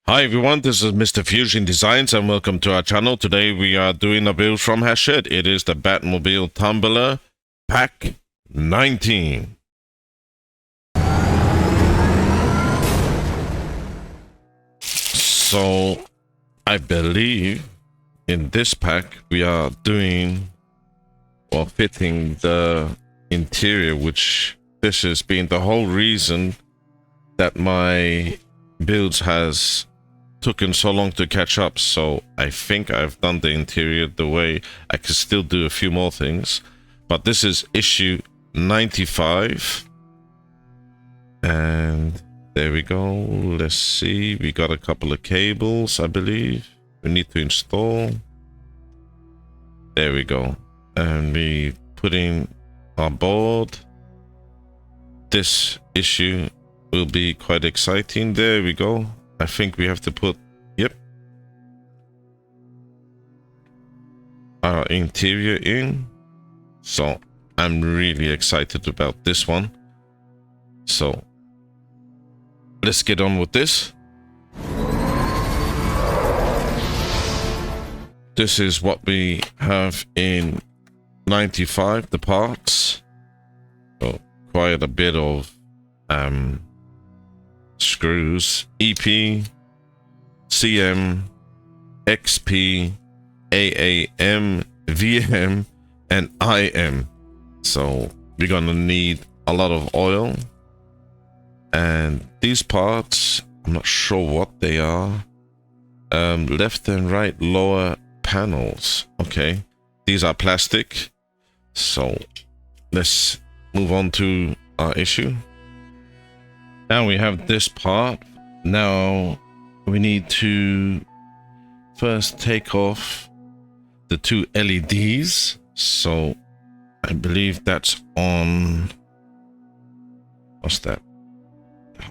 Hi everyone, this is Mr. Fusion Designs and welcome to our channel. Today we are doing a build from Hachette. It is the Batmobile Tumbler Pack 19. So I believe in this pack we are doing or fitting the interior, which this has been the whole reason that my builds has taken so long to catch up. So I think I've done the interior the way I could still do a few more things, but this is issue 95 and there we go. Let's see, we got a couple of cables I believe we need to install. There we go, and we put in our board. This issue will be quite exciting. There we go. I think we have to put, yep, our interior in. So I'm really excited about this one. So let's get on with this. This is what we have in 95, the parts. So quite a bit of screws: EP, CM, XP, AAM, VM, and IM. So we're gonna need a lot of oil. And these parts, I'm not sure what they are. Left and right lower panels. Okay, these are plastic. So let's move on to our issue. Now we have this part. Now we need to first take off the two LEDs. So I believe that's on, what's that?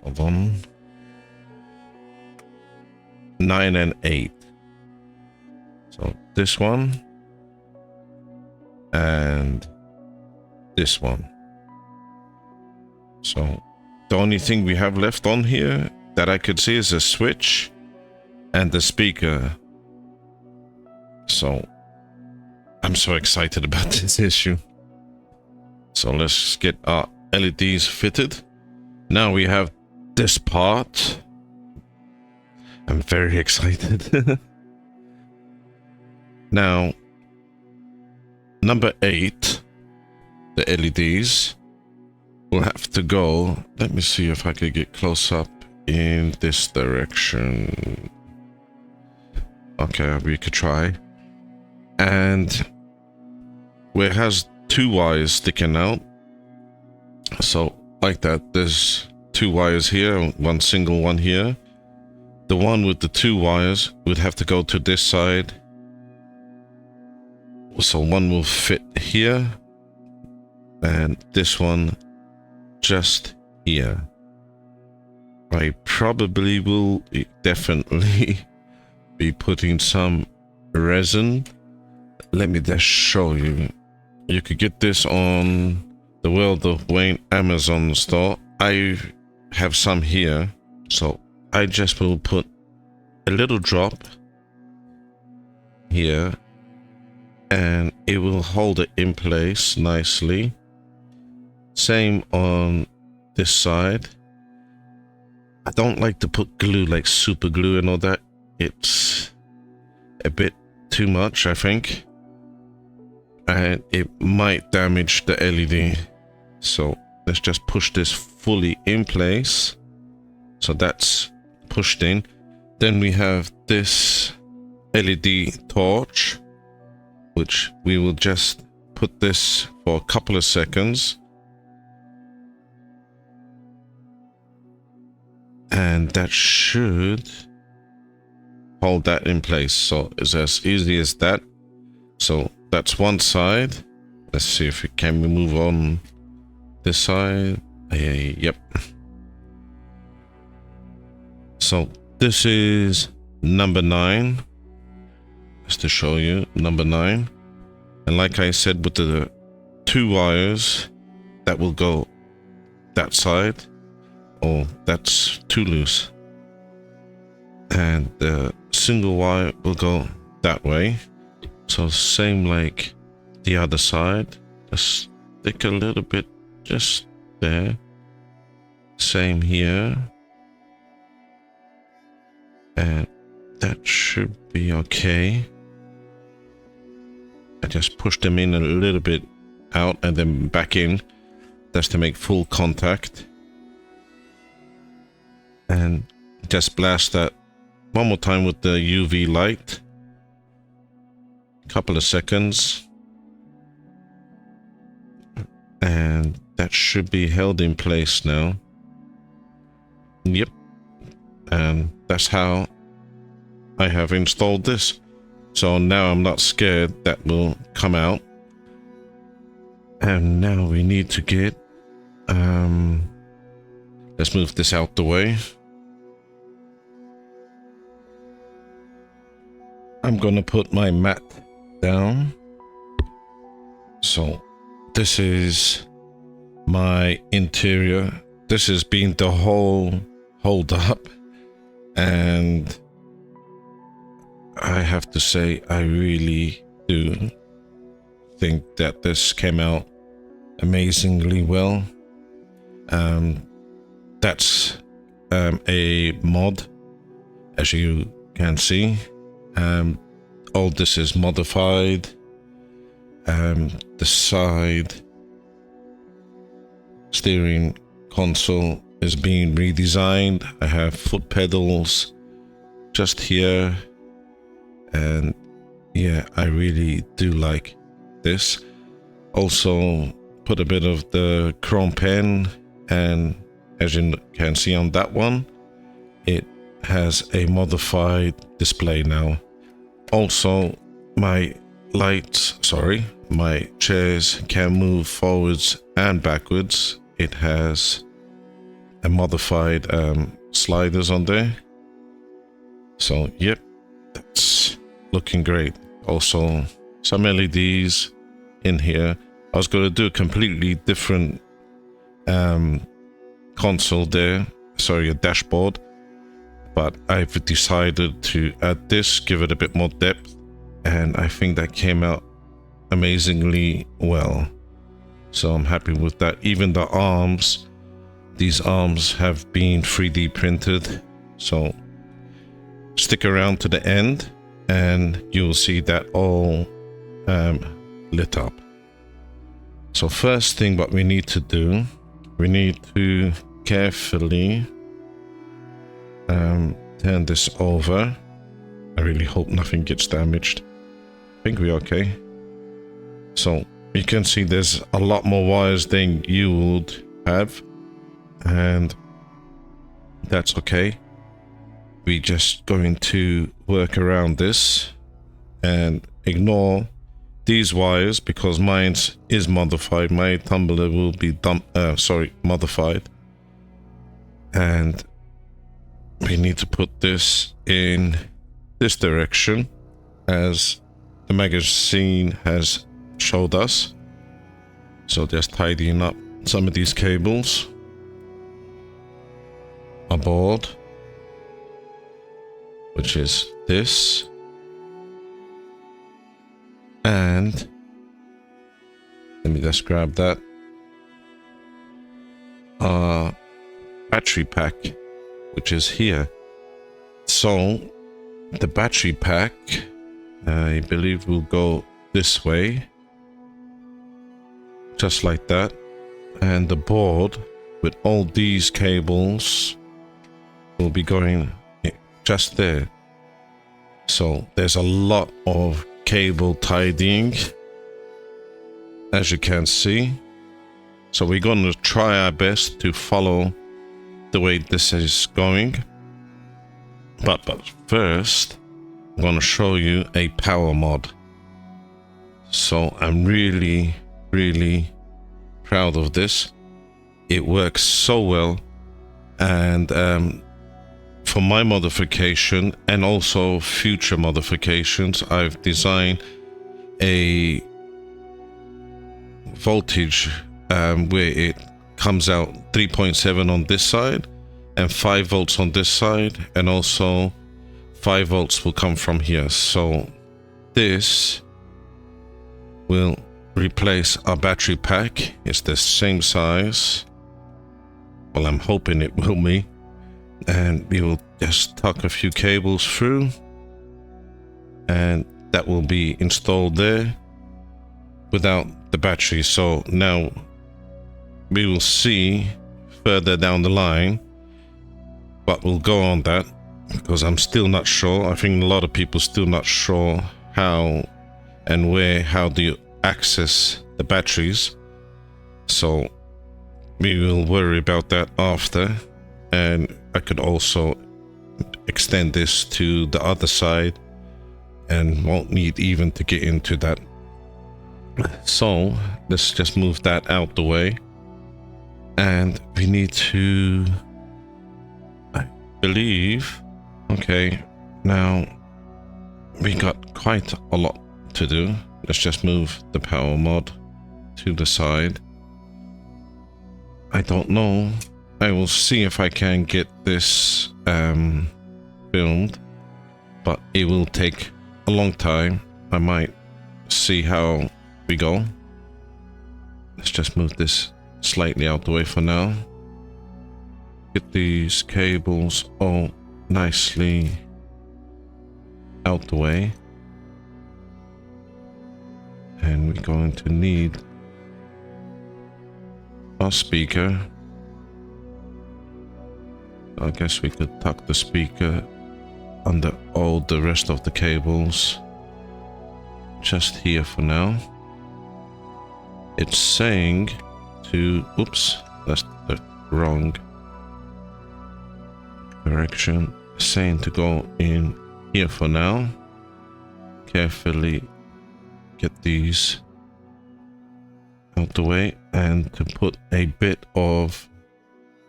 Hold on. 9 and 8. So this one and this one. So the only thing we have left on here that I could see is a switch and the speaker. So I'm so excited about this issue. So let's get our LEDs fitted. Now we have this part. I'm very excited. Now, number 8, the LEDs will have to go. Let me see if I could get close up in this direction. Okay, we could try. And where it has 2 wires sticking out, so like that, there's 2 wires here and 1 single one here. The one with the 2 wires would have to go to this side, so one will fit here and this one just here. I probably will definitely be putting some resin. Let me just show you. You could get this on the World of Wayne Amazon store. I have some here, so I just will put a little drop here and it will hold it in place nicely. Same on this side. I don't like to put glue, like super glue and all that. It's a bit too much, I think, and it might damage the LED. So let's just push this fully in place. So that's pushed in. Then we have this LED torch, which we will just put this for a couple of seconds. And that should hold that in place. So it's as easy as that. So that's one side. Let's see if we can move on this side. Yep. So this is number 9. Just to show you, number 9. And like I said, with the 2 wires that will go that side. Oh, that's too loose. and the single wire will go that way. So same like the other side, just stick a little bit just there. Same here, and that should be okay. I just push them in a little bit out and then back in, just to make full contact, and just blast that one more time with the UV light. Couple of seconds, and that should be held in place now. Yep, and that's how I have installed this. So now I'm not scared that will come out. And now we need to get let's move this out the way. I'm gonna put my mat down. So this is my interior. This has been the whole hold up, and I have to say I really do think that this came out amazingly well. That's a mod, as you can see. All this is modified. The side steering console is being redesigned. I have foot pedals just here, and yeah, I really do like this. Also put a bit of the chrome pen, and as you can see on that one, it has a modified display now. Also, my chairs can move forwards and backwards. It has a modified sliders on there. So yep, that's looking great. Also some LEDs in here. I was going to do a completely different console there, sorry, a dashboard, but I've decided to add this, give it a bit more depth, and I think that came out amazingly well. So I'm happy with that. Even the arms, these arms have been 3D printed, so stick around to the end and you'll see that all lit up. So first thing what we need to do, we need to carefully turn this over. I really hope nothing gets damaged. I think we're okay. So you can see there's a lot more wires than you would have, and that's okay. We're just going to work around this and ignore these wires because mine is modified. My tumbler will be modified, and we need to put this in this direction as the magazine has showed us. So just tidying up some of these cables aboard, which is this, and let me just grab that battery pack, which is here. So the battery pack, I believe, will go this way, just like that, and the board with all these cables will be going just there. So there's a lot of cable tidying, as you can see. So we're going to try our best to follow the way this is going, but first I'm going to show you a power mod. So I'm really proud of this. It works so well, and for my modification and also future modifications, I've designed a voltage where it comes out 3.7 on this side and 5 volts on this side, and also 5 volts will come from here. So this will replace our battery pack. It's the same size. Well, I'm hoping it will be. And we will just tuck a few cables through, and that will be installed there without the battery. So now we will see further down the line what will go on that, because I'm still not sure. I think a lot of people still not sure how and where, how do you access the batteries. So we will worry about that after. And I could also extend this to the other side and won't need even to get into that. So let's just move that out the way. And we need to, I believe, okay, now we got quite a lot to do. Let's just move the power mod to the side. I don't know. I will see if I can get this filmed, but it will take a long time. I might see how we go. Let's just move this slightly out the way for now. Get these cables all nicely out the way. And we're going to need our speaker. I guess we could tuck the speaker under all the rest of the cables just here for now. It's saying to, oops, that's the wrong direction. It's saying to go in here for now. Carefully get these out the way, and to put a bit of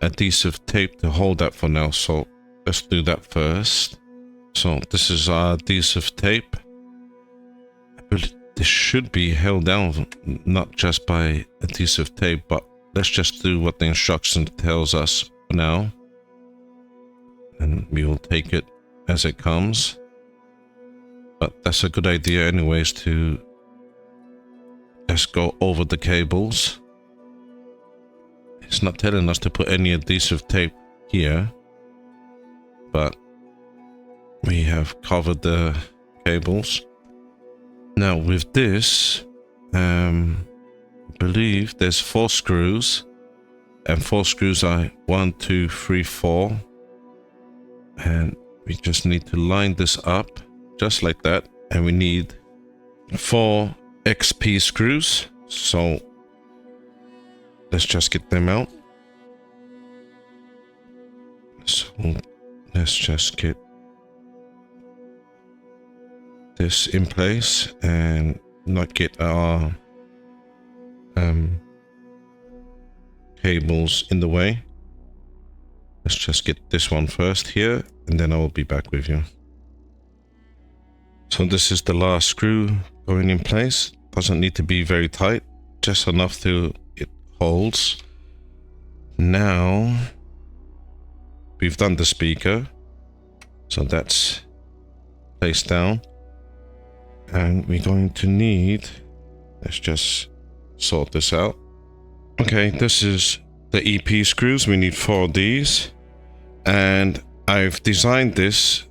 adhesive tape to hold that for now. So let's do that first. So this is our adhesive tape. This should be held down not just by adhesive tape, but let's just do what the instruction tells us for now, and we will take it as it comes. But that's a good idea anyways, to just go over the cables. It's not telling us to put any adhesive tape here, but we have covered the cables. Now with this, I believe there's 4 screws, and 4 screws are 1, 2, 3, 4, and we just need to line this up just like that, and we need 4 XP screws. So let's just get them out. So let's just get this in place and not get our cables in the way. Let's just get this one first here, and then I will be back with you. So this is the last screw going in place. Doesn't need to be very tight, just enough to it holds. Now we've done the speaker, so that's placed down, and we're going to need, let's just sort this out. Okay, this is the EP screws. We need 4 of these, and I've designed this.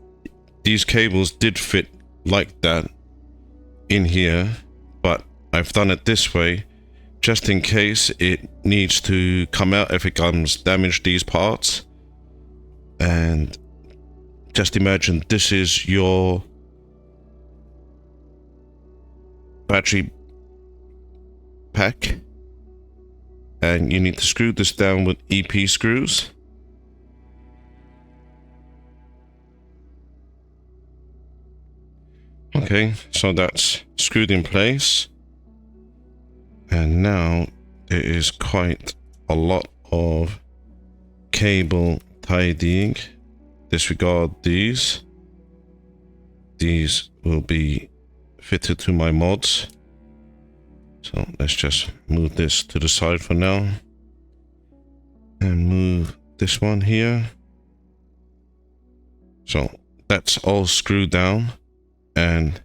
These cables did fit like that in here, but I've done it this way just in case it needs to come out if it comes damaged, these parts. And just imagine this is your battery pack, and you need to screw this down with EP screws. Okay, so that's screwed in place, and now there is quite a lot of cable tidying. Disregard these. These will be fitted to my mods. So let's just move this to the side for now, and move this one here. So that's all screwed down, and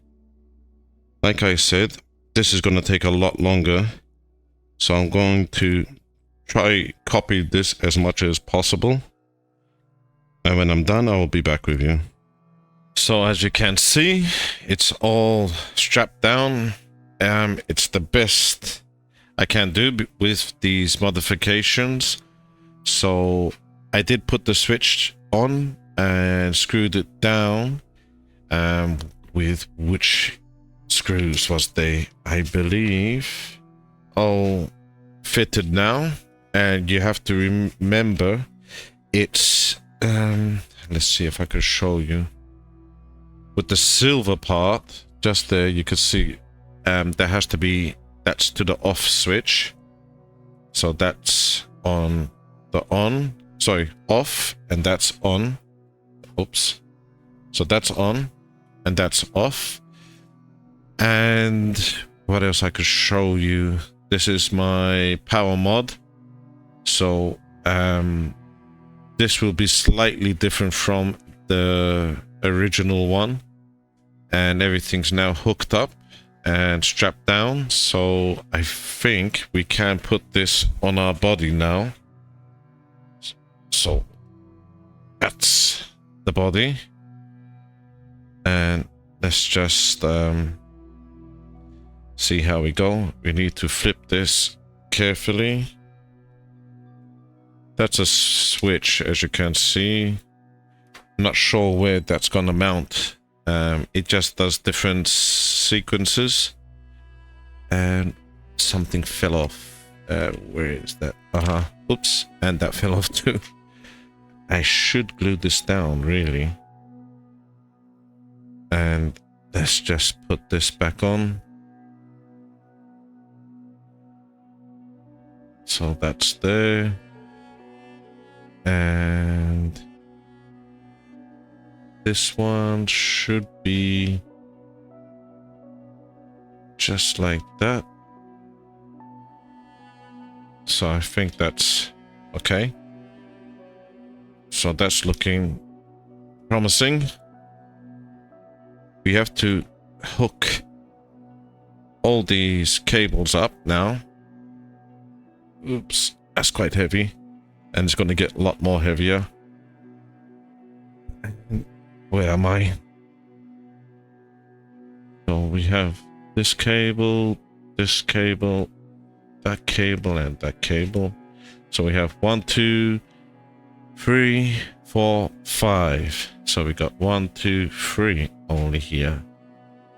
like I said, this is going to take a lot longer, so I'm going to try copy this as much as possible, and when I'm done I will be back with you. So as you can see, it's all strapped down. It's the best I can do with these modifications. So I did put the switch on and screwed it down, with which screws was they, I believe, all fitted now. And you have to remember it's let's see if I could show you with the silver part just there. You could see there has to be, that's to the off switch, so that's on the on, sorry, off, and that's on. Oops. So that's on and that's off. And what else I could show you? This is my power mod. So this will be slightly different from the original one, and everything's now hooked up and strapped down. So I think we can put this on our body now. So that's the body, and let's just see how we go. We need to flip this carefully. That's a switch, as you can see. I'm not sure where that's gonna mount. It just does different sequences, and something fell off. Where is that? Oops, and that fell off too. I should glue this down, really. And let's just put this back on. So that's there. And this one should be just like that. So I think that's okay. So that's looking promising. We have to hook all these cables up now. Oops, that's quite heavy, and it's going to get a lot more heavier. Where am I? So we have this cable, that cable, and that cable. So we have 1, 2, 3, 4, 5. So we got 1, 2, 3 only here.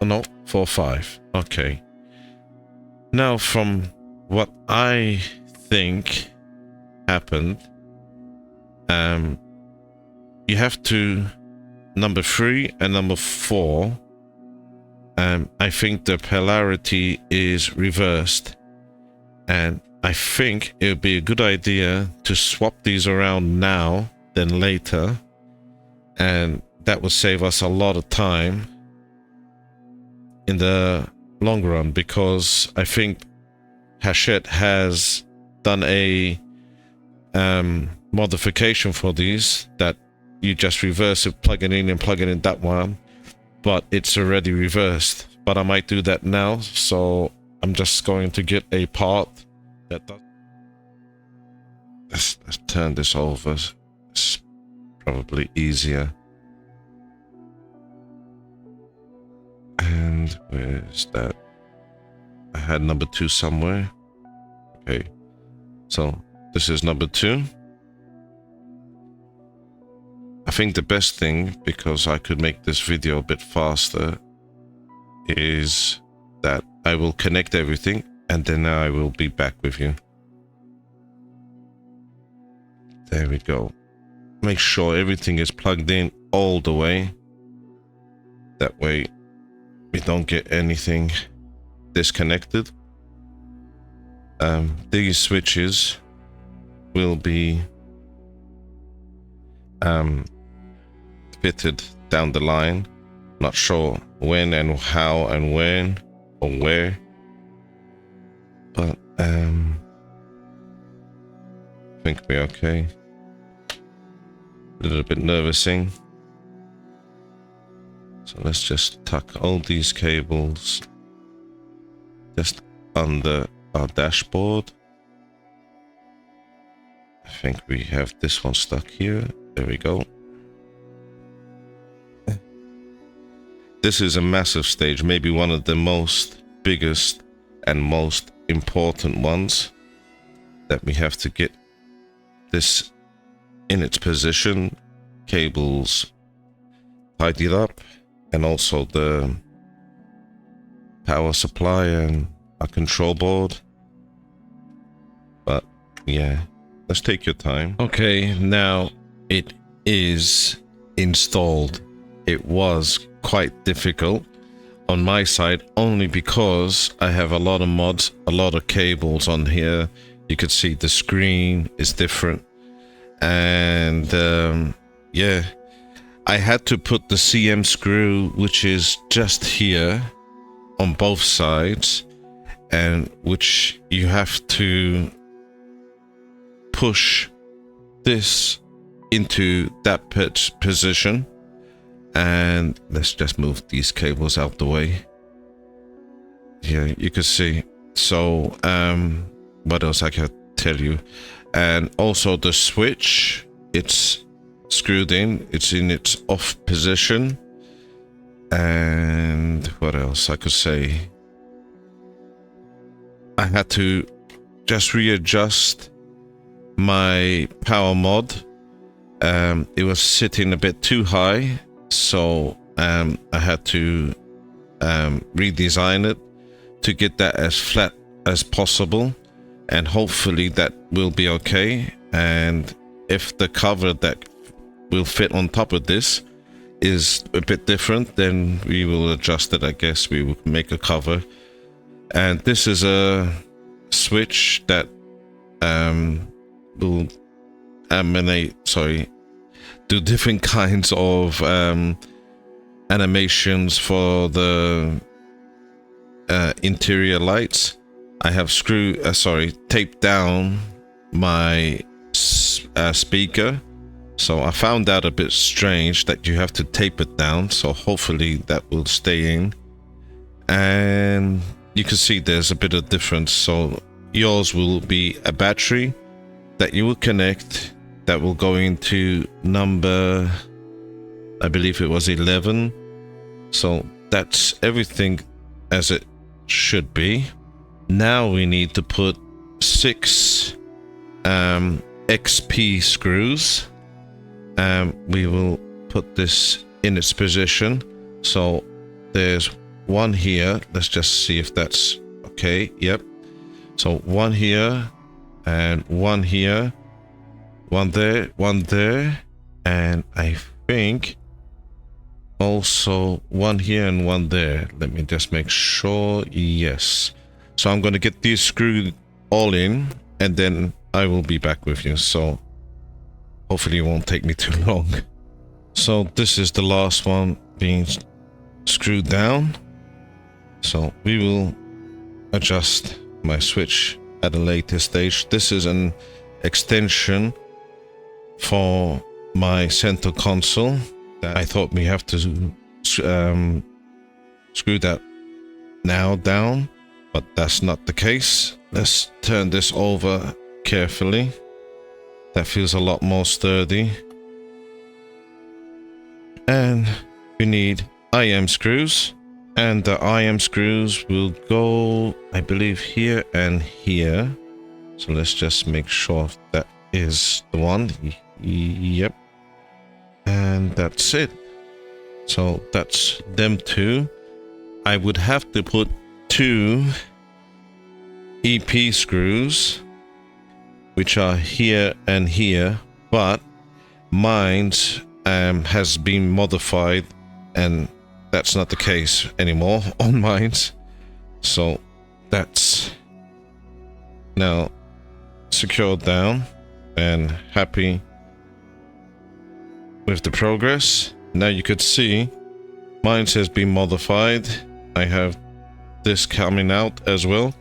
Oh no, 4, 5. Okay. Now, from what I think happened, you have to number 3 and number 4. I think the polarity is reversed, and I think it would be a good idea to swap these around now than later, and that will save us a lot of time in the long run, because I think Hachette has done a modification for these that you just reverse it, plug it in and plug it in that one, but it's already reversed. But I might do that now, so I'm just going to get a part that does. Let's turn this over. It's probably easier. And where's that? I had number 2 somewhere. Okay, so this is number 2. I think the best thing, because I could make this video a bit faster, is that I will connect everything and then I will be back with you. There we go. Make sure everything is plugged in all the way. That way we don't get anything disconnected. These switches will be fitted down the line. Not sure when and how and when or where, but I think we're okay. A little bit nervousing. So let's just tuck all these cables just under our dashboard. I think we have this one stuck here. There we go. This is a massive stage, maybe one of the most biggest and most important ones, that we have to get this in its position, cables tidied up, and also the power supply and a control board. But yeah, let's take your time. Okay, now it is installed. It was quite difficult on my side, only because I have a lot of mods, a lot of cables on here. You could see the screen is different, and yeah, I had to put the CM screw, which is just here on both sides, and which you have to push this into that position. And let's just move these cables out the way. Yeah, you can see. So what else I can tell you? And also the switch, it's screwed in, it's in its off position. And what else I could say? I had to just readjust my power mod. It was sitting a bit too high, so I had to redesign it to get that as flat as possible, and hopefully that will be okay. And if the cover that will fit on top of this is a bit different, then we will adjust it. I guess we will make a cover. And this is a switch that will do different kinds of animations for the interior lights. I have taped down my speaker, so I found that a bit strange that you have to tape it down, so hopefully that will stay in. And you can see there's a bit of difference. So yours will be a battery that you will connect, that will go into number, I believe it was 11. So that's everything as it should be. Now we need to put 6 XP screws. We will put this in its position. So there's one here. Let's just see if that's okay. Yep. So one here and one here, one there, and I think also one here and one there. Let me just make sure. Yes. So I'm going to get these screwed all in, and then I will be back with you. So hopefully it won't take me too long. So this is the last one being screwed down. So we will adjust my switch at a later stage. This is an extension for my center console that I thought we have to screw that now down, but that's not the case. Let's turn this over carefully. That feels a lot more sturdy. And we need IM screws, and the IM screws will go, I believe, here and here. So let's just make sure that is the one. Yep. And that's it. So that's them two. I would have to put 2 EP screws, which are here and here, but mine's has been modified, and that's not the case anymore on mine's. So that's now secured down and happy with the progress. Now you could see mine's has been modified. I have this coming out as well,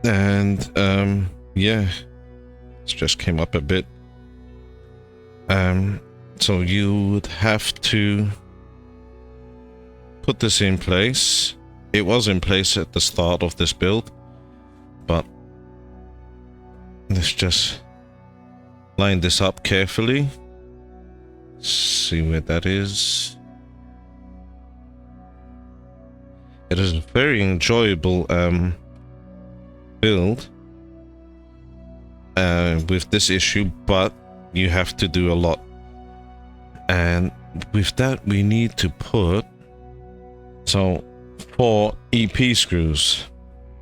and yeah, it just came up a bit. So you would have to put this in place. It was in place at the start of this build, but let's just line this up carefully. See where that is. It is a very enjoyable build with this issue, but you have to do a lot. And with that, we need to put 4 EP screws.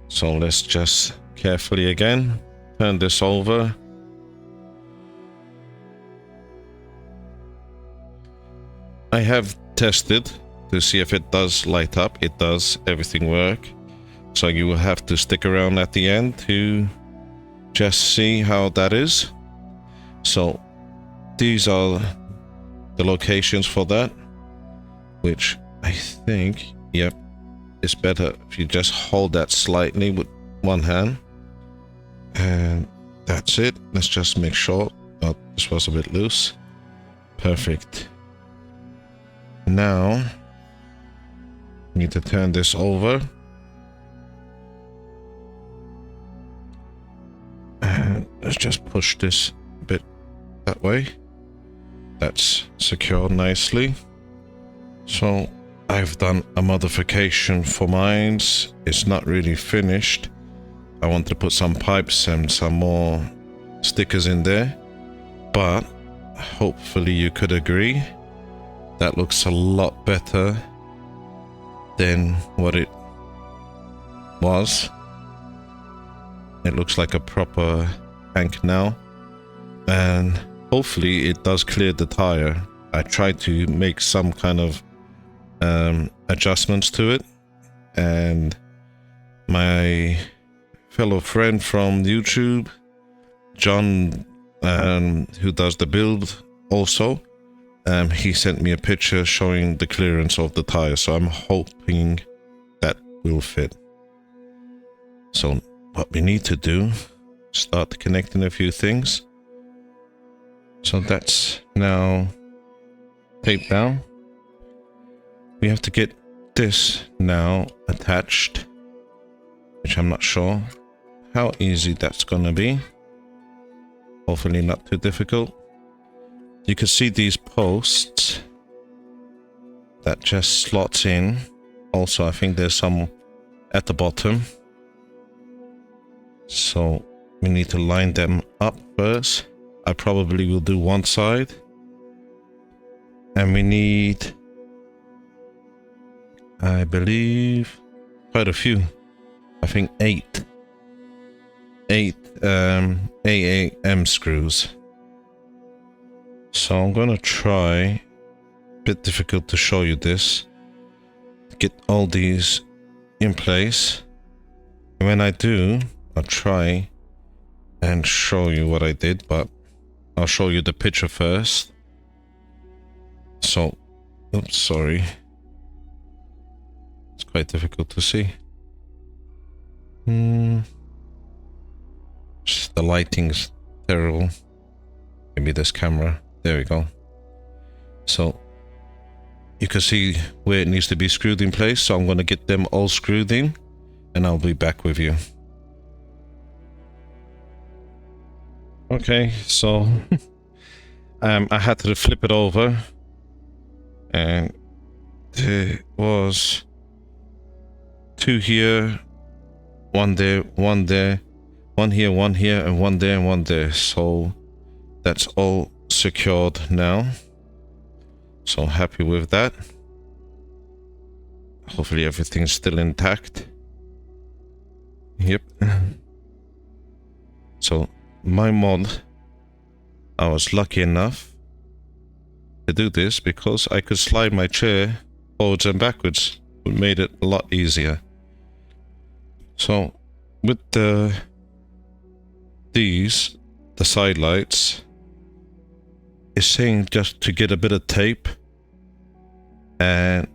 So let's just carefully again turn this over. I have tested to see if it does light up. It does, everything work. So you will have to stick around at the end to just see how that is. So these are the locations for that, which I think, yep, it's better if you just hold that slightly with one hand. And that's it. Let's just make sure. Oh, this was a bit loose. Perfect. Now, need to turn this over. And let's just push this a bit that way. That's secured nicely. So I've done a modification for mine. It's not really finished. I want to put some pipes and some more stickers in there, but hopefully you could agree that looks a lot better than what it was. It looks like a proper tank now, and hopefully it does clear the tire. I tried to make some kind of adjustments to it, and my fellow friend from YouTube, John, who does the build also, he sent me a picture showing the clearance of the tire, so I'm hoping that will fit. So what we need to do, start connecting a few things. So that's now taped down. We have to get this now attached, which I'm not sure how easy that's gonna be. Hopefully not too difficult. You can see these posts that just slots in. Also, I think there's some at the bottom. So we need to line them up first. I probably will do one side. And we need, I believe, quite a few. I think 8 AAM screws. So I'm gonna try, a bit difficult to show you this, get all these in place. And when I do, I'll try and show you what I did, but I'll show you the picture first. So, oops, sorry. It's quite difficult to see. Just the lighting's terrible. Maybe this camera. There we go. So you can see where it needs to be screwed in place. So I'm going to get them all screwed in and I'll be back with you. Okay, so I had to flip it over, and there was 2 here, 1 there, 1 there, 1 here, 1 here, and 1 there, and 1 there. So that's all secured now. So happy with that. Hopefully everything's still intact. Yep. So my mod, I was lucky enough to do this because I could slide my chair forwards and backwards. It made it a lot easier. So with the side lights, it's saying just to get a bit of tape and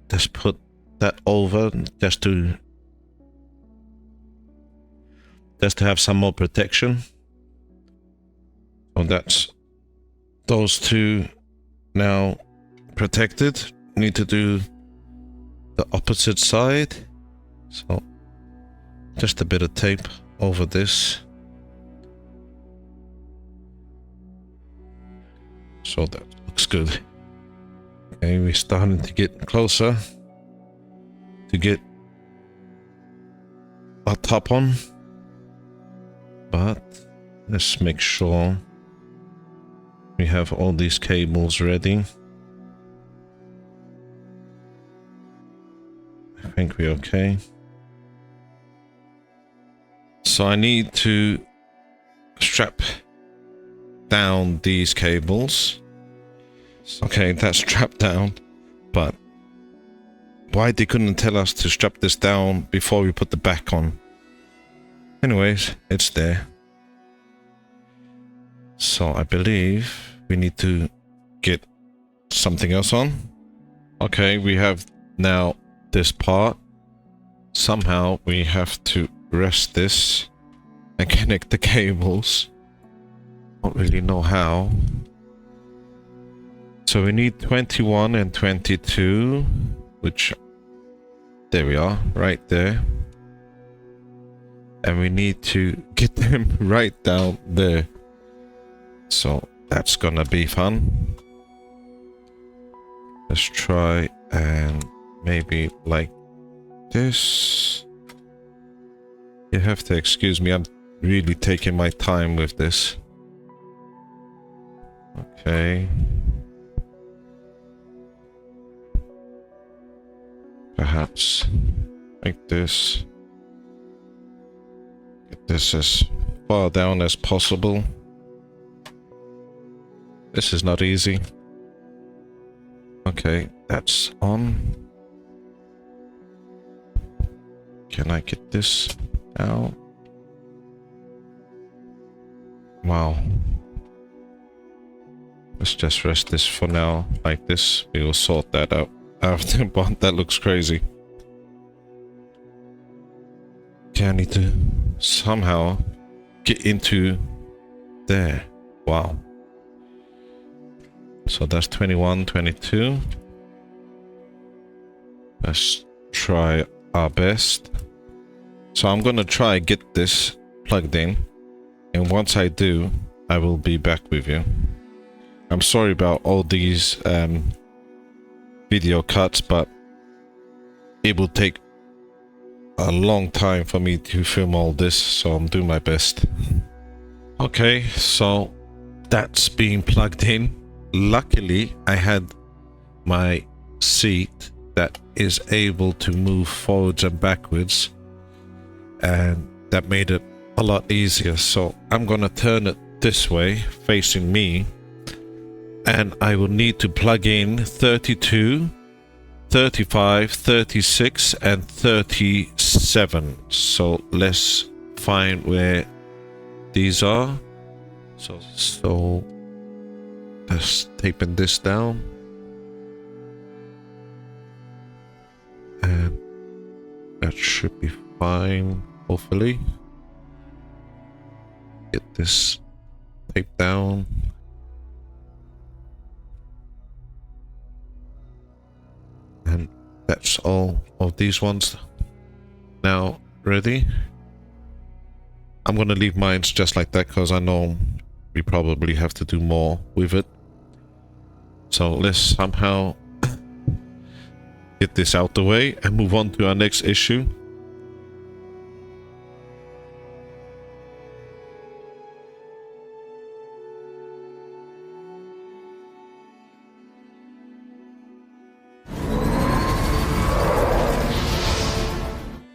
just put that over just to have some more protection. So that's those two now protected. need to do the opposite side. So just a bit of tape over this. So that looks good. Okay, we're starting to get closer to get our top on. But let's make sure we have all these cables ready. I think we're okay. So I need to strap down these cables. Okay, that's strapped down, but why they couldn't tell us to strap this down before we put the back on? Anyways, it's there. So I believe we need to get something else on. Okay, we have now this part. Somehow we have to rest this and connect the cables. Don't really know how. So we need 21 and 22, which, there we are, right there. And we need to get them right down there. So that's gonna be fun. Let's try and maybe like this. You have to excuse me, I'm really taking my time with this. Okay. Perhaps like this. Get this as far down as possible. This is not easy. Okay, that's on. Can I get this out? Wow. Let's just rest this for now, like this. We will sort that out after, but that looks crazy. Okay, I need to somehow get into there. Wow. So that's 21, 22. Let's try our best. So I'm gonna try get this plugged in, and once I do, I will be back with you. I'm sorry about all these video cuts, but it will take a long time for me to film all this, so I'm doing my best. Okay, so that's being plugged in. Luckily, I had my seat that is able to move forwards and backwards, and that made it a lot easier. So I'm gonna turn it this way, facing me, and I will need to plug in 32, 35, 36, and 37. So let's find where these are. So let's taping this down, and that should be fine, hopefully. Get this tape down. And that's all of these ones now ready. I'm gonna leave mine just like that because I know we probably have to do more with it. So let's somehow get this out the way and move on to our next issue.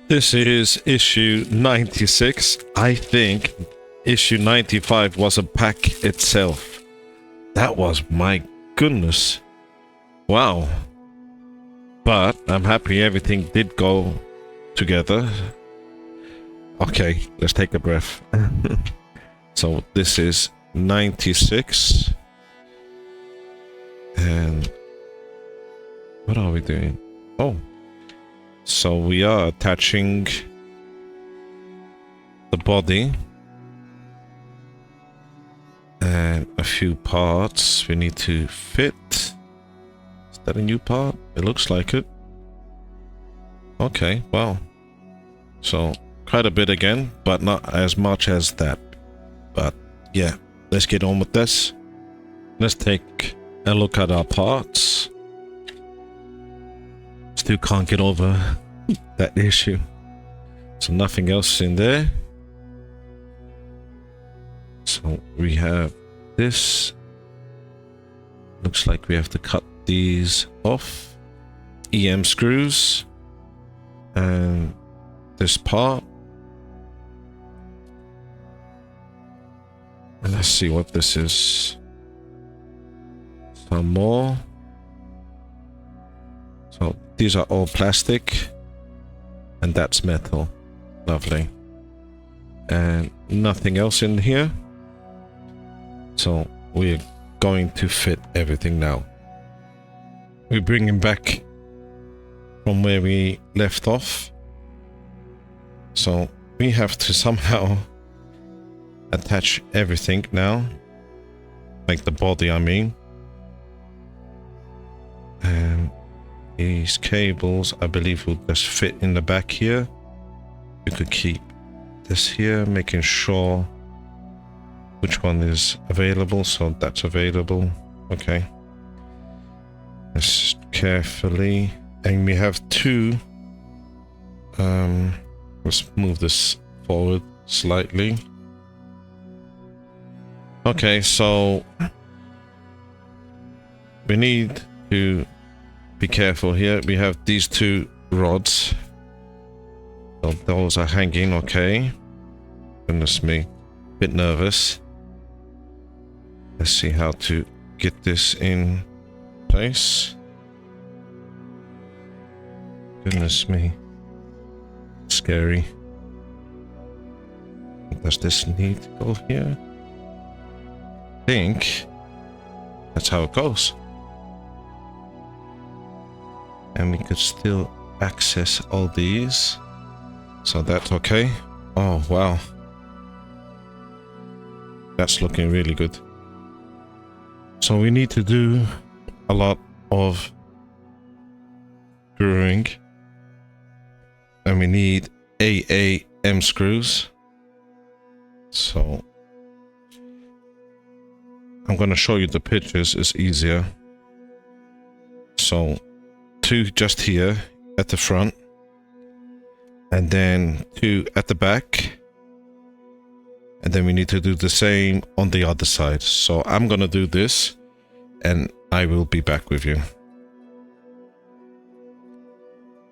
This is issue 96. I think issue 95 was a pack itself. That was, my goodness. Wow. But I'm happy everything did go together. Okay, let's take a breath. So this is 96. And what are we doing? Oh. So we are attaching the body and a few parts we need to fit. that a new part? It looks like it. Okay, well. So, quite a bit again, but not as much as that. But, yeah. Let's get on with this. Let's take a look at our parts. Still can't get over that issue. So nothing else in there. So we have this. Looks like we have to cut these off. EM screws. And this part. And let's see what this is. Some more. So these are all plastic. And that's metal. Lovely. And nothing else in here. So we're going to fit everything now. We're bringing back from where we left off. So we have to somehow attach everything now. Like the body, I mean. And these cables, I believe, will just fit in the back here. We could keep this here, making sure which one is available. So that's available. Okay. Let's carefully. And we have two. Let's move this forward slightly. Okay, so we need to be careful here. We have these two rods. So those are hanging, okay. Goodness me. Bit nervous. Let's see how to get this in place. Goodness me. Scary. Does this need to go here? I think that's how it goes. And we could still access all these. So that's okay. Oh, wow. That's looking really good. So we need to do a lot of screwing. And we need AAM screws. So I'm going to show you the pictures. It's easier. So two just here at the front. And then two at the back. And then we need to do the same on the other side. So I'm going to do this. And I will be back with you.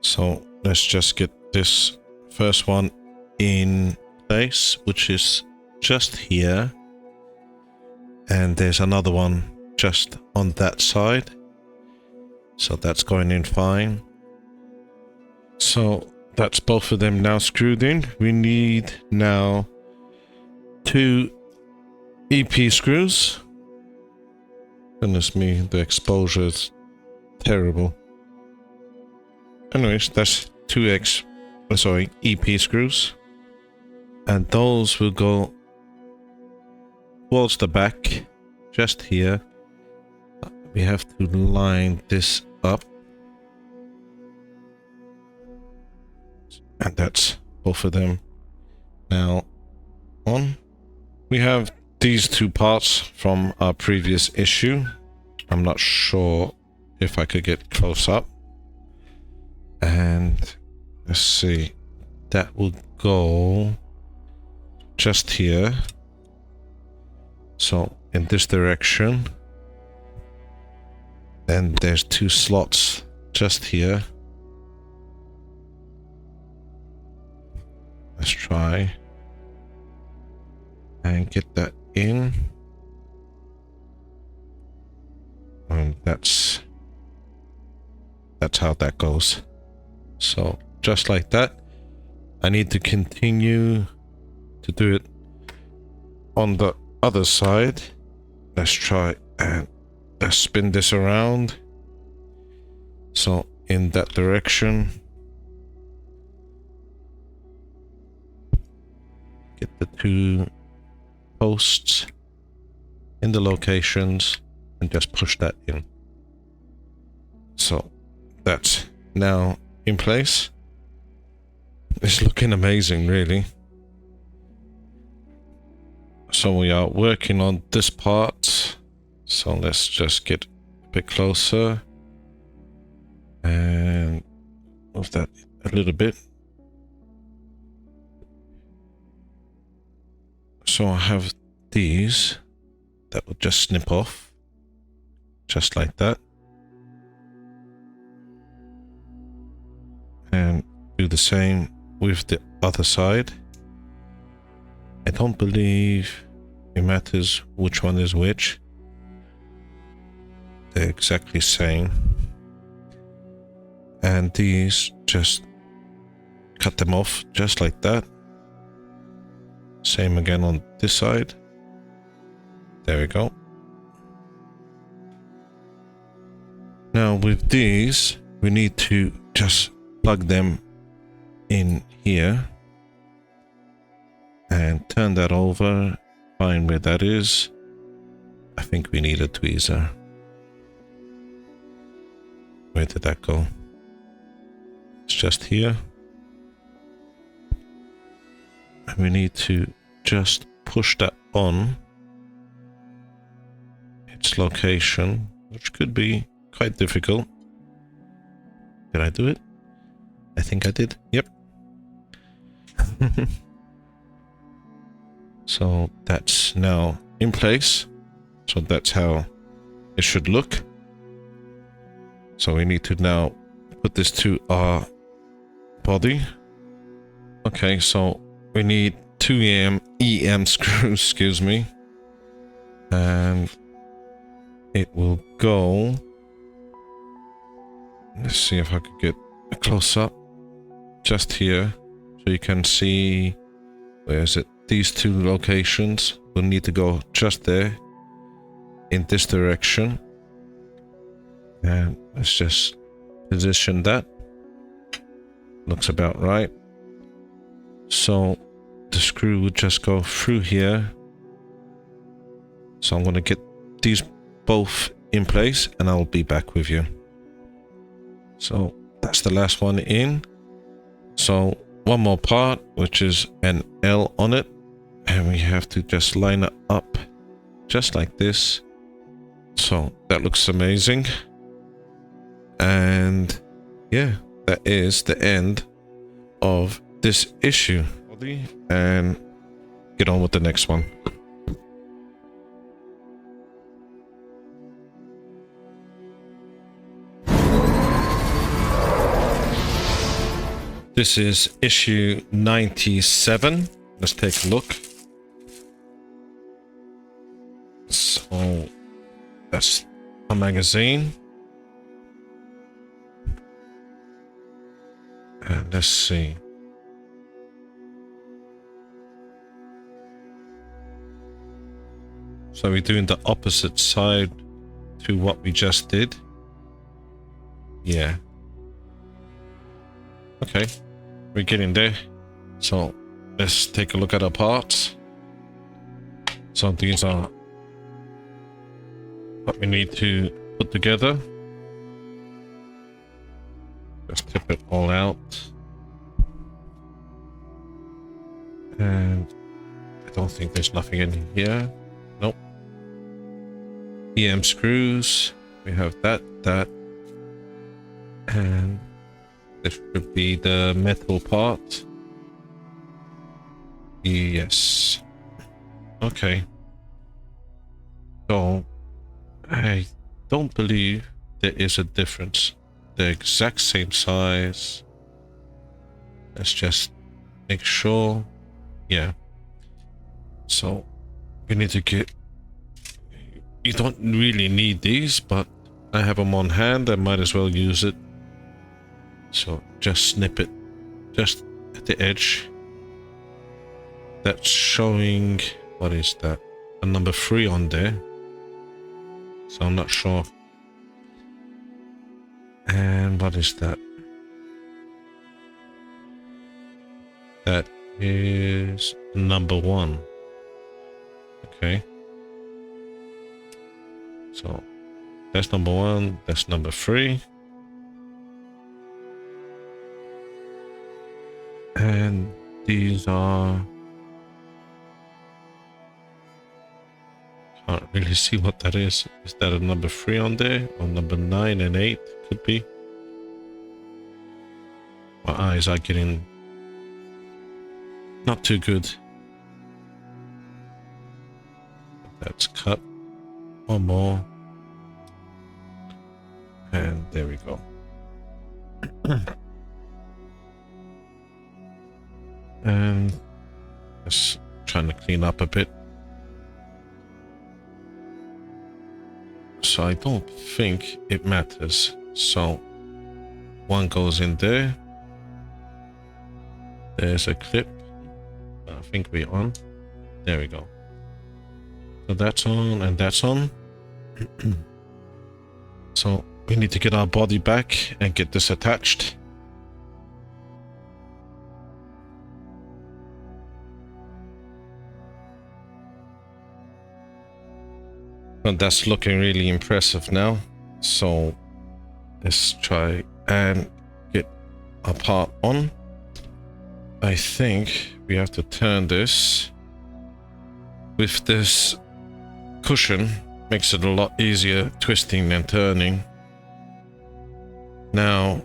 So let's just get this first one in place, which is just here. And there's another one just on that side. So that's going in fine. So that's both of them now screwed in. We need now two EP screws. Goodness me, the exposure is terrible. Anyways, that's two EP screws. And those will go towards the back, just here. We have to line this up. And that's both of them now on. We have these two parts from our previous issue. I'm not sure if I could get close up. And let's see. That will go just here. So in this direction. And there's two slots just here. Let's try and get that in. And that's how that goes. So just like that. I need to continue to do it on the other side. Let's try and let's spin this around. So in that direction. Get the two posts in the locations and just push that in. that's now in place. It's looking amazing, really. So we are working on this part. So let's just get a bit closer and move that a little bit. So I have these that will just snip off, just like that. And do the same with the other side. I don't believe it matters which one is which. They're exactly same. And these, just cut them off just like that. Same again on this side. There we go. Now with these, we need to just plug them in here and turn that over, find where that is. I think we need a tweezer. Where did that go? It's just here. And we need to just push that on its location, which could be quite difficult. Did I do it? I think I did. Yep. So that's now in place. So that's how it should look. So we need to now put this to our body. Okay, so we need 2 EM screws, excuse me. And it will go. Let's see if I could get a close up. Just here. So you can see, where is it? These two locations will need to go just there in this direction. And let's just position that. Looks about right. So the screw would just go through here. So I'm going to get these both in place and I'll be back with you. So that's the last one in. So one more part, which is an L on it. And we have to just line it up just like this. So that looks amazing. And yeah, that is the end of this issue. And get on with the next one. This is issue 97. Let's take a look. So that's a magazine. And let's see. So we're doing the opposite side to what we just did. Yeah. Okay. We're getting there. So let's take a look at our parts. So these are what we need to put together. Just tip it all out. And I don't think there's nothing in here. Nope. EM screws. We have that, and this should be the metal part. Yes. Okay. So I don't believe there is a difference. The exact same size. Let's just make sure. Yeah. So we need to get. You don't really need these, but I have them on hand. I might as well use it. So just snip it just at the edge. That's showing, what is that? A number 3 on there. So I'm not sure. And what is that? That is number 1. Okay. So that's number 1, that's number 3. And these are... Can't really see what that is. Is that a number 3 on there? Or number 9 and 8? Could be. My eyes are getting not too good. That's cut. One more. And there we go. And just trying to clean up a bit. So I don't think it matters. So one goes in there. There's a clip. I think we're on. There we go. So that's on and that's on. So we need to get our body back and get this attached. And that's looking really impressive now. So let's try and get our part on. I think we have to turn this. With this cushion, makes it a lot easier twisting and turning. Now,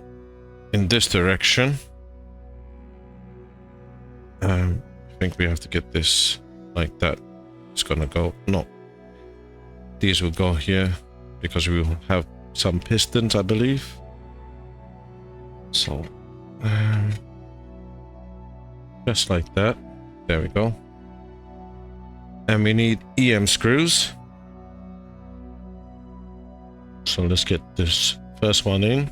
in this direction, I think we have to get this like that. It's gonna go, no. These will go here because we will have some pistons, I believe. So, just like that. There we go. And we need EM screws. So let's get this first one in.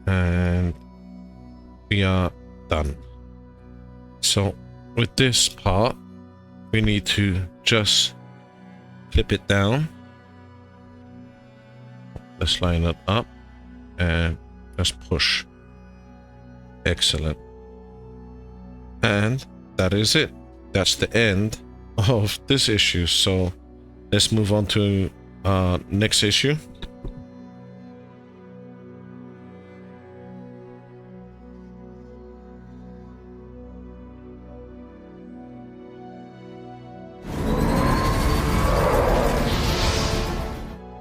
And we are done. So with this part, we need to just clip it down. Let's line it up and just push. Excellent. And that is it. That's the end of this issue. So let's move on to next issue.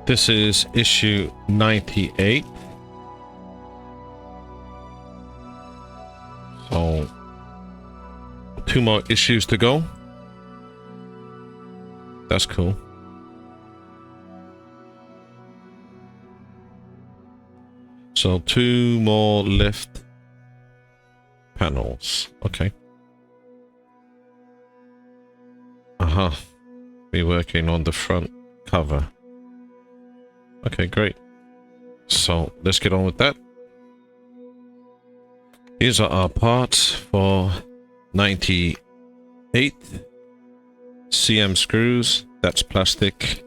This is issue 98. So 2 more issues to go. That's cool. So 2 more left panels. Okay. We're working on the front cover. Okay, great. So let's get on with that. These are our parts for 98. CM screws, that's plastic.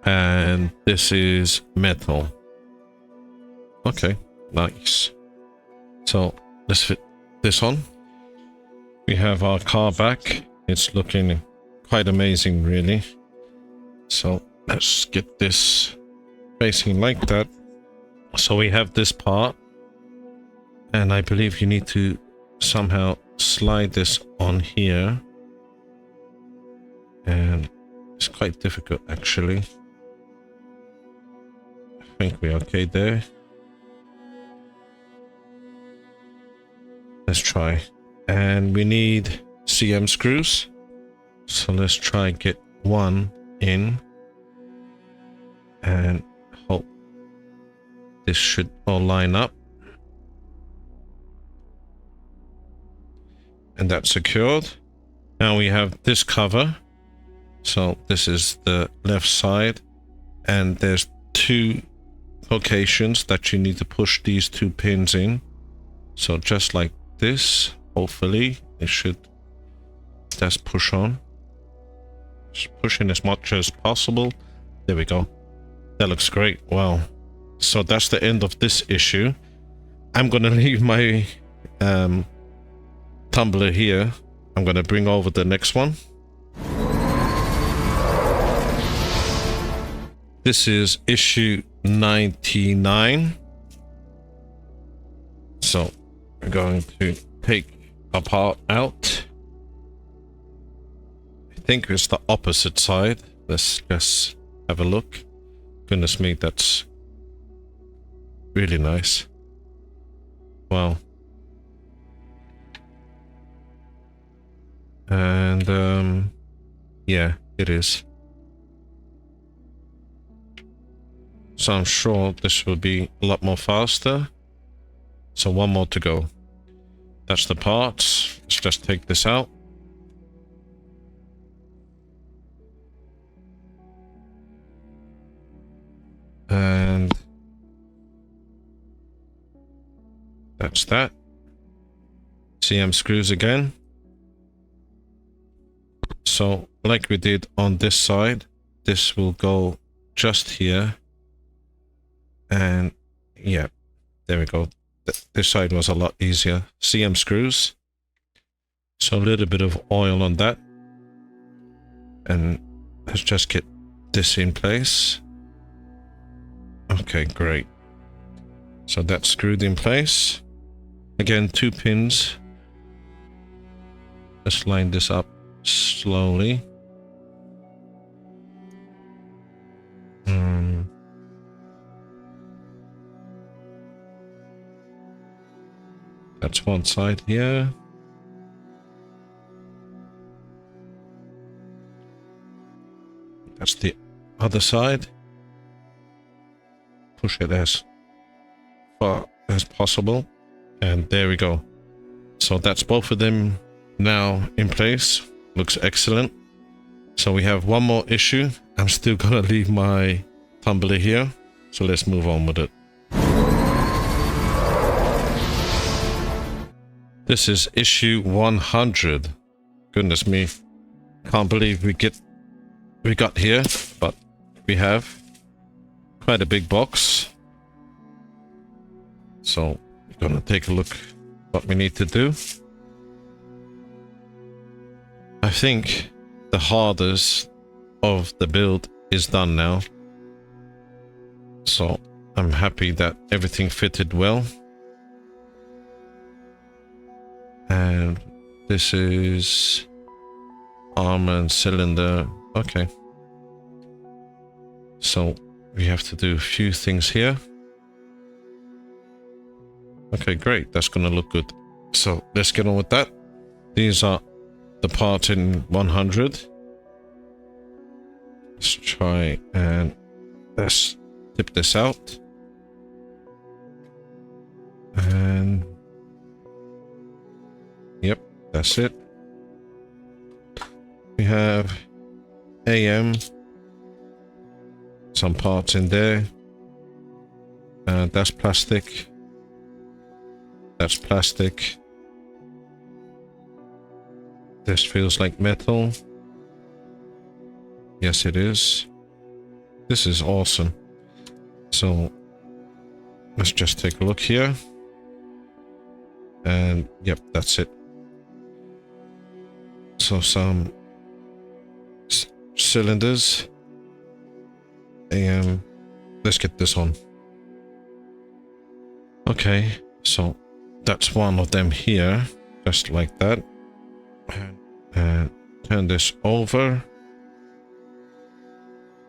And this is metal. Okay, nice. So let's fit this on. We have our car back. It's looking quite amazing, really. So let's get this facing like that. So we have this part, and I believe you need to somehow slide this on here, and it's quite difficult actually. I think we're okay there. Let's try. And we need CM screws, so let's try and get one in, and hope this should all line up. And that's secured. Now we have this cover. So this is the left side, and there's 2 locations that you need to push these 2 pins in. So just like this, hopefully it should just push on. Just pushing as much as possible. There we go. That looks great. Wow. So that's the end of this issue. I'm gonna leave my tumbler here. I'm gonna bring over the next one. This is issue 99. So we're going to take a part out. I think it's the opposite side. Let's just have a look. Goodness me, that's really nice. Wow. And yeah, it is. So I'm sure this will be a lot more faster. So one more to go. That's the parts. Let's just take this out. And that's that. CM screws again. So like we did on this side, this will go just here. And yeah, there we go. This side was a lot easier. CM screws. So a little bit of oil on that. And let's just get this in place. Okay, great. So that's screwed in place. Again, 2 pins. Let's line this up slowly. That's one side here. That's the other side. Push it as far as possible. And there we go. So that's both of them now in place. Looks excellent. So we have one more issue. I'm still gonna leave my tumbler here. So let's move on with it. This is issue 100. Goodness me. Can't believe we got here, but we have quite a big box. So we're gonna take a look what we need to do. I think the hardest of the build is done now. So I'm happy that everything fitted well. And this is arm and cylinder. Okay. So we have to do a few things here. Okay, great. That's gonna look good. So let's get on with that. These are the parts in 100. Let's try and let's tip this out. And yep, that's it. We have AM, some parts in there. That's plastic. That's plastic. This feels like metal. Yes, it is. This is awesome. So let's just take a look here. And yep, that's it. So some cylinders. And let's get this on. Okay, so that's one of them here, just like that. And turn this over.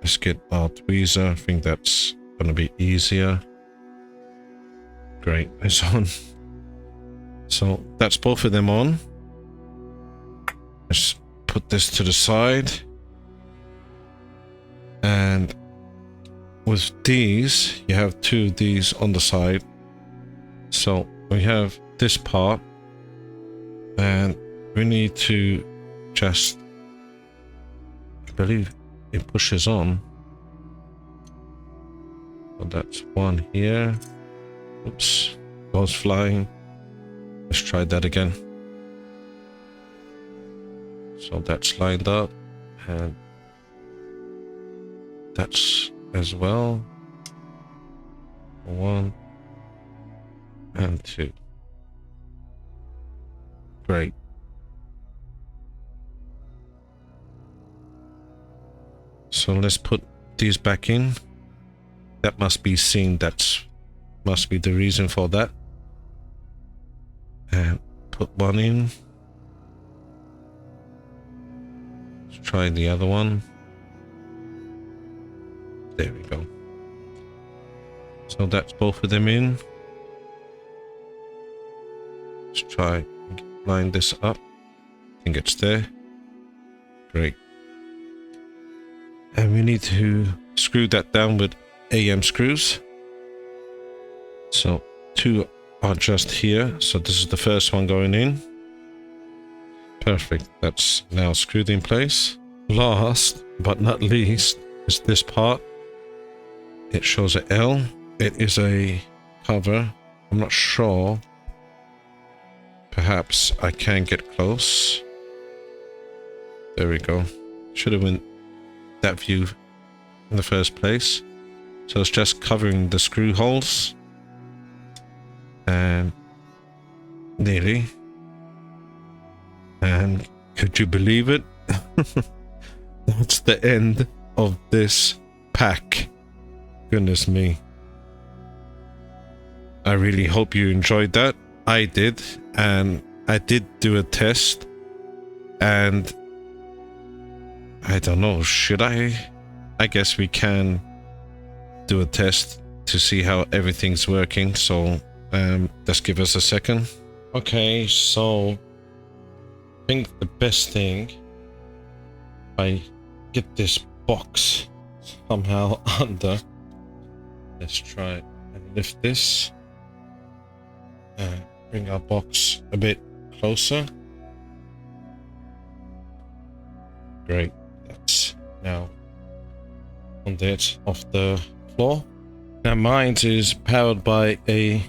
Let's get our tweezer. I think that's gonna be easier. Great, it's on. So that's both of them on. Let's put this to the side. And with these, you have 2 of these on the side. So we have this part. And we need to just, I believe it pushes on. So that's one here. Oops, goes flying. Let's try that again. So that's lined up, and that's as well. 1 and 2. Great. So let's put these back in. That must be seen. That must be the reason for that. and put one in. Let's try the other one. There we go. So that's both of them in. Let's try and line this up. I think it's there. Great. And we need to screw that down with AM screws. So 2 are just here. So this is the first one going in. Perfect. That's now screwed in place. Last but not least is this part. It shows a L. It is a cover. I'm not sure. Perhaps I can get close. There we go. Should have been that view in the first place. So it's just covering the screw holes. And nearly. And could you believe it? That's the end of this pack. Goodness me. I really hope you enjoyed that. I did. And I did do a test. And I don't know, should I? I guess we can do a test to see how everything's working. So just give us a second. Okay, so I think the best thing, I get this box somehow under. Let's try and lift this and bring our box a bit closer. Great, that's now on the edge of the floor. Now mine is powered by a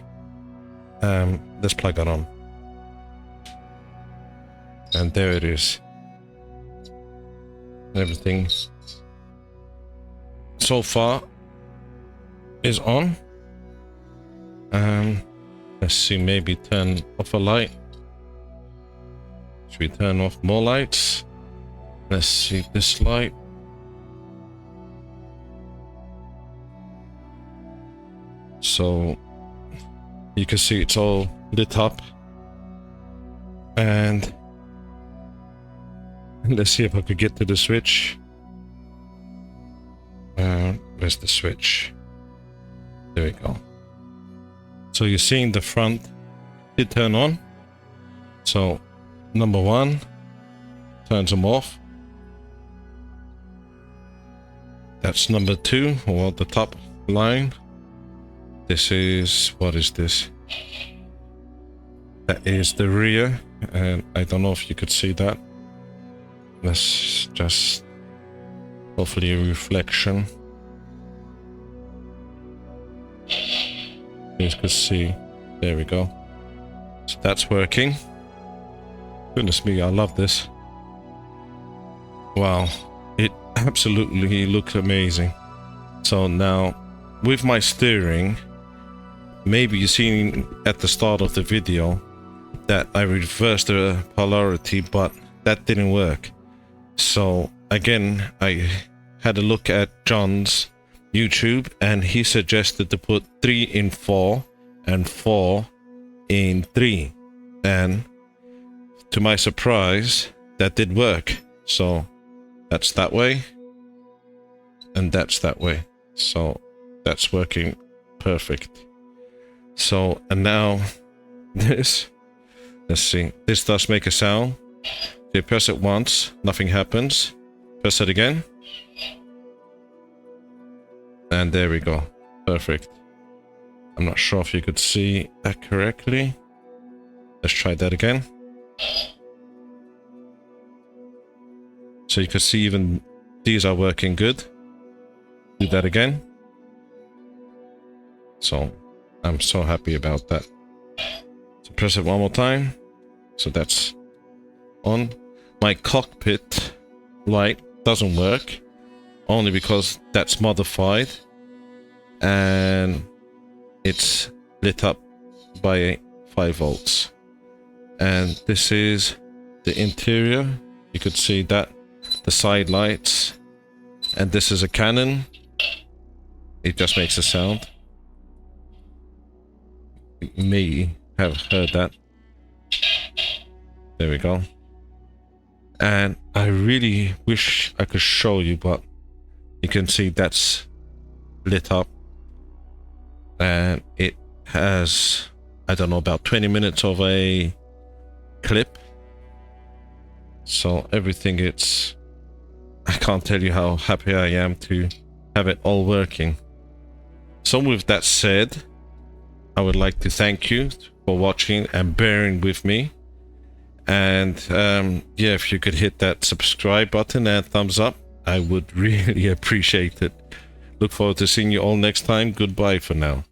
let's plug that on. And there it is. Everything so far is on. Let's see, maybe turn off a light. Should we turn off more lights? Let's see this light. So you can see it's all lit up. And let's see if I could get to the switch. Where's the switch? There we go. So you're seeing the front did turn on. So number 1 turns them off. That's number 2, or the top line. This is, what is this? That is the rear, and I don't know if you could see that. Let's just, hopefully a reflection. You can see, there we go. So that's working. Goodness me, I love this. Wow, it absolutely looks amazing. So now, with my steering, maybe you've seen at the start of the video that I reversed the polarity, but that didn't work. So again, I had a look at John's YouTube, and he suggested to put 3 in 4 and 4 in 3, and to my surprise that did work. So that's that way and that's that way, so that's working perfect. So, and now this, let's see, this does make a sound. You press it once, nothing happens. Press it again. And there we go. Perfect. I'm not sure if you could see that correctly. Let's try that again. So you can see even these are working good. Do that again. So I'm so happy about that. So press it one more time. So that's on. My cockpit light doesn't work, only because that's modified and it's lit up by 5 volts. And this is the interior. You could see that, the side lights, and this is a cannon. It just makes a sound. You may have heard that. There we go. And I really wish I could show you, but you can see that's lit up. And it has, I don't know, about 20 minutes of a clip. So everything, I can't tell you how happy I am to have it all working. So with that said, I would like to thank you for watching and bearing with me. And yeah, if you could hit that subscribe button and thumbs up, I would really appreciate it. Look forward to seeing you all next time. Goodbye for now.